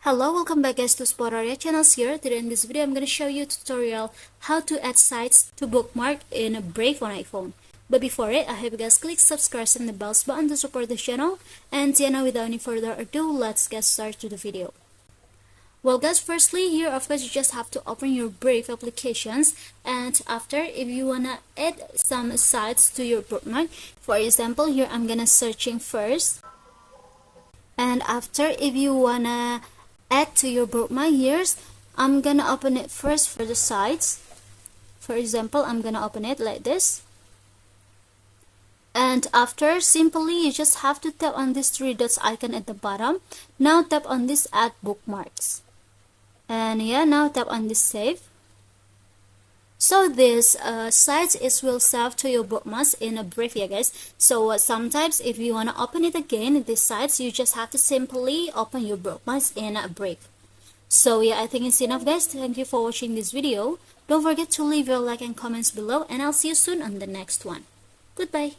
Hello, welcome back guys to Sporaria channels here. Today in this video I'm going to show you a tutorial how to add sites to Bookmark in a Brave on iPhone. But before it, I hope you guys click subscribe and the bells button to support the channel. And yeah, now without any further ado, let's get started to the video. Well guys, firstly here of course you just have to open your Brave applications, and after if you wanna add some sites to your bookmark, for example here I'm gonna searching first, and after if you wanna add to your bookmark, here's I'm gonna open it first for the sites. For example, I'm gonna open it like this, and after simply you just have to tap on this three dots icon at the bottom. Now tap on this add bookmarks, and yeah, now tap on this save. So this sites will save to your bookmarks in a Brave, yeah guys. So sometimes if you want to open it again, this sites you just have to simply open your bookmarks in a Brave. So yeah, I think it's enough guys. Thank you for watching this video. Don't forget to leave your like and comments below, and I'll see you soon on the next one. Goodbye.